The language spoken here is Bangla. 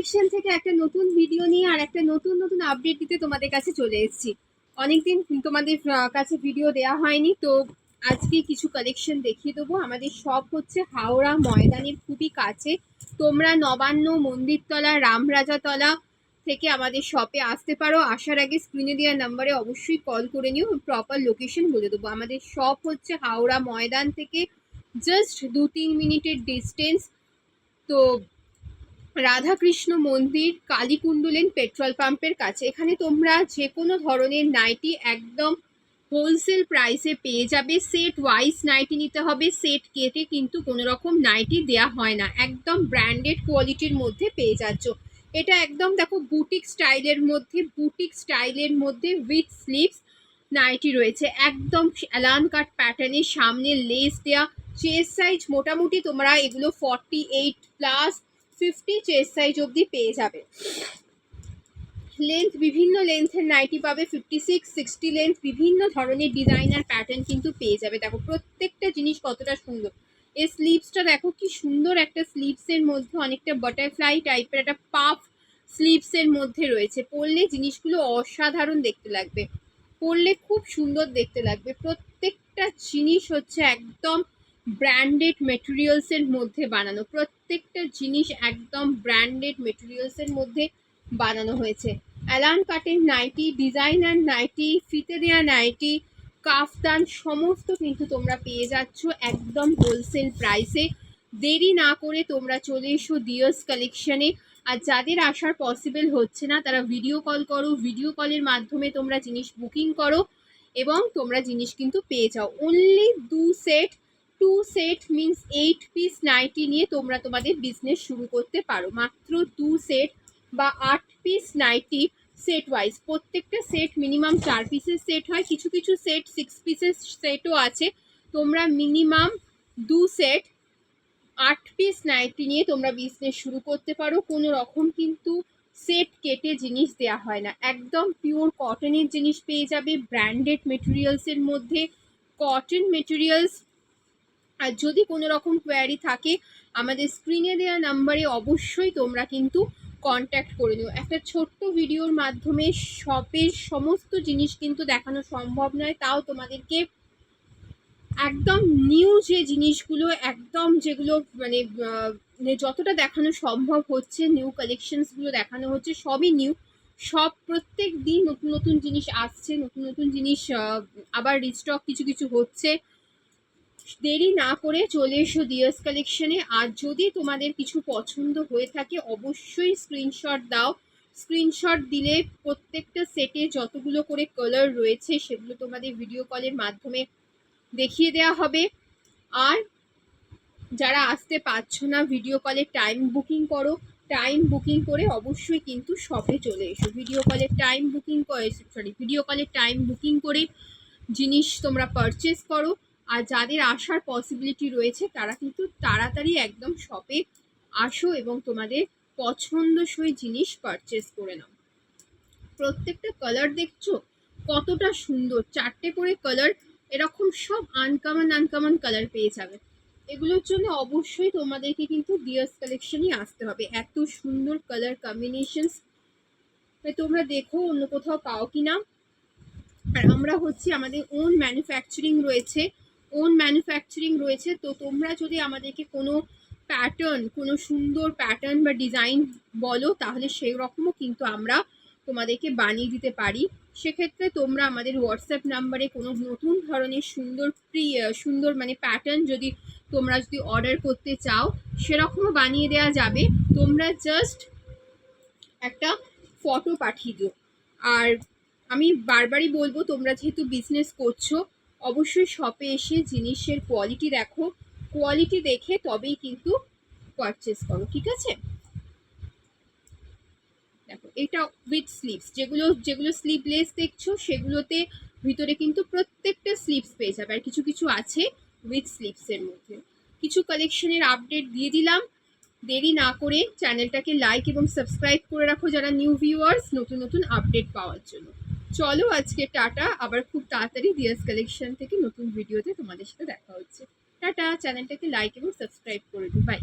কালেকশন থেকে একটা নতুন ভিডিও নিয়ে আর একটা নতুন নতুন আপডেট দিতে তোমাদের কাছে চলে এসেছি। অনেকদিন তোমাদের কাছে ভিডিও দেওয়া হয়নি, তো আজকে কিছু কালেকশন দেখিয়ে দেবো। আমাদের শপ হচ্ছে হাওড়া ময়দানের খুবই কাছে। তোমরা নবান্ন, মন্দিরতলা, রামরাজাতলা থেকে আমাদের শপে আসতে পারো। আসার আগে স্ক্রিনে দেওয়া নাম্বারে অবশ্যই কল করে নিও, প্রপার লোকেশন বলে দেবো। আমাদের শপ হচ্ছে হাওড়া ময়দান থেকে জাস্ট 2-3 মিনিটের ডিস্টেন্স। তো রাধাকৃষ্ণ মন্দির, কালীকুণ্ডলেন পেট্রোল পাম্পের কাছে। এখানে তোমরা যে কোনো ধরনের নাইটি একদম হোলসেল প্রাইসে পেয়ে যাবে। সেট ওয়াইজ নাইটি নিতে হবে, সেট কেটে কিন্তু কোনো রকম নাইটি দেয়া হয় না। একদম ব্র্যান্ডেড কোয়ালিটির মধ্যে পেয়ে যাচ্ছ। এটা একদম দেখো বুটিক স্টাইলের মধ্যে উইথ স্লিভস নাইটি রয়েছে, একদম অ্যালান কাট প্যাটার্নের, সামনে লেস দেয়া। চেস্ট সাইজ মোটামুটি তোমরা এগুলো 48+ 50 চেস্ট সাইজ অবধি পেয়ে যাবে। লেন্থ বিভিন্ন লেন্থের নাইটি পাবে, 56, 60 লেন্থ, বিভিন্ন ধরনের ডিজাইনার প্যাটার্ন কিন্তু পেয়ে যাবে। দেখো প্রত্যেকটা জিনিস কতটা সুন্দর। এই স্লিভসটা দেখো কি সুন্দর, একটা স্লিভসের মধ্যে অনেকটা বাটারফ্লাই টাইপের একটা পাফ স্লিভসের মধ্যে রয়েছে। পরলে জিনিসগুলো অসাধারণ দেখতে লাগবে, পরলে খুব সুন্দর দেখতে লাগবে। প্রত্যেকটা জিনিস হচ্ছে একদম ব্র্যান্ডেড মেটেরিয়ালসের মধ্যে বানানো, প্রত্যেকটা জিনিস একদম ব্র্যান্ডেড মেটেরিয়ালসের মধ্যে বানানো হয়েছে। অ্যালান কাটের নাইটি, ডিজাইনার নাইটি, ফিতে দেওয়া নাইটি, কাফতান সমস্ত কিন্তু তোমরা পেয়ে যাচ্ছ একদম হোলসেল প্রাইসে। দেরি না করে তোমরা চলে এসো ডিয়ার্স কালেকশনে। আর যাদের আসার পসিবল হচ্ছে না তারা ভিডিও কল করো, ভিডিও কলের মাধ্যমে তোমরা জিনিস বুকিং করো এবং তোমরা জিনিস কিন্তু পেয়ে যাও। Only 2 set means 8 piece nighty নিয়ে তোমরা তোমাদের বিজনেস শুরু করতে পারো। মাত্র 2 সেট বা 8 পিস নাইটি সেট ওয়াইজ। প্রত্যেকটা সেট মিনিমাম 4 পিসের সেট হয়, কিছু কিছু সেট 6 পিসের সেটও আছে। তোমরা মিনিমাম 2 সেট 8 পিস নাইটি নিয়ে তোমরা বিজনেস শুরু করতে পারো। কোনো রকম কিন্তু সেট কেটে জিনিস দেয়া হয় না, একদম পিওর কটনের জিনিস পেয়ে যাবে ব্র্যান্ডেড মেটেরিয়ালসের মধ্যে, কটন মেটেরিয়ালস। আর যদি কোনো রকম কোয়ারি থাকে আমাদের স্ক্রিনে দেওয়া নাম্বারে অবশ্যই তোমরা কিন্তু কন্ট্যাক্ট করে নিও। একটা ছোট্ট ভিডিওর মাধ্যমে শপের সমস্ত জিনিস কিন্তু দেখানো সম্ভব নয়, তাও তোমাদেরকে একদম নিউ যে জিনিসগুলো, একদম যেগুলো মানে যতটা দেখানো সম্ভব হচ্ছে, নিউ কালেকশনসগুলো দেখানো হচ্ছে, সবই নিউ। সব প্রত্যেক দিন নতুন নতুন জিনিস আসছে, নতুন নতুন জিনিস আবার রিস্টক কিছু কিছু হচ্ছে। দেরি না করে চলে এসো ডিয়ার্স কালেকশনে। আর যদি তোমাদের কিছু পছন্দ হয়ে থাকে অবশ্যই স্ক্রিনশট দাও। স্ক্রিনশট দিলে প্রত্যেকটা সেটে যতগুলো করে কালার রয়েছে সেগুলো তোমাদের ভিডিও কলের মাধ্যমে দেখিয়ে দেওয়া হবে। আর যারা আসতে পারছো না ভিডিও কলে টাইম বুকিং করো, টাইম বুকিং করে অবশ্যই কিন্তু শপে চলে এসো। ভিডিও কলের টাইম বুকিং করে জিনিস তোমরা পারচেস করো। আর যাদের আসার পসিবিলিটি রয়েছে তারা কিন্তু তাড়াতাড়ি একদম শপে আসো এবং তোমাদের পছন্দসই জিনিস পারচেস করে নাও। প্রত্যেকটা কালার দেখছো কতটা সুন্দর, 4টে করে কালার, এরকম সব আনকমন কালার পেয়ে যাবে। এগুলোর জন্য অবশ্যই তোমাদেরকে কিন্তু ডিয়ার্স কালেকশনই আসতে হবে। এত সুন্দর কালার কম্বিনেশনস তোমরা দেখো অন্য কোথাও পাও কিনা। আর আমরা হচ্ছে আমাদের ওন ম্যানুফ্যাকচারিং রয়েছে। তো তোমরা যদি আমাদেরকে কোনো প্যাটার্ন, কোনো সুন্দর প্যাটার্ন বা ডিজাইন বলো তাহলে সেই রকমও কিন্তু আমরা তোমাদেরকে বানিয়ে দিতে পারি। সেক্ষেত্রে তোমরা আমাদের হোয়াটসঅ্যাপ নাম্বারে কোনো নতুন ধরনের সুন্দর মানে প্যাটার্ন যদি তোমরা অর্ডার করতে চাও সেরকমও বানিয়ে দেওয়া যাবে। তোমরা জাস্ট একটা ফটো পাঠিয়ে দিও। আর আমি বারবারই বলবো তোমরা যেহেতু বিজনেস করছো অবশ্যই শপে এসে জিনিসের কোয়ালিটি দেখো, কোয়ালিটি দেখে তবেই কিন্তু পারচেস করো, ঠিক আছে? দেখো এটা উইথ স্লিভস, যেগুলো স্লিভলেস দেখছো সেগুলোতে ভিতরে কিন্তু প্রত্যেকটা স্লিভস পেয়ে যাবে। আর কিছু কিছু আছে উইথ স্লিভসের মধ্যে। কিছু কালেকশনের আপডেট দিয়ে দিলাম। দেরি না করে চ্যানেলটাকে লাইক এবং সাবস্ক্রাইব করে রাখো যারা নিউ ভিউয়ার্স, নতুন নতুন আপডেট পাওয়ার জন্য। চলো আজকে টাটা, আবার খুব তাড়াতাড়ি ডিয়ার্স কালেকশন থেকে নতুন ভিডিওতে তোমাদের সাথে দেখা হচ্ছে। টাটা, চ্যানেলটাকে লাইক এবং সাবস্ক্রাইব করে দিও, বাই।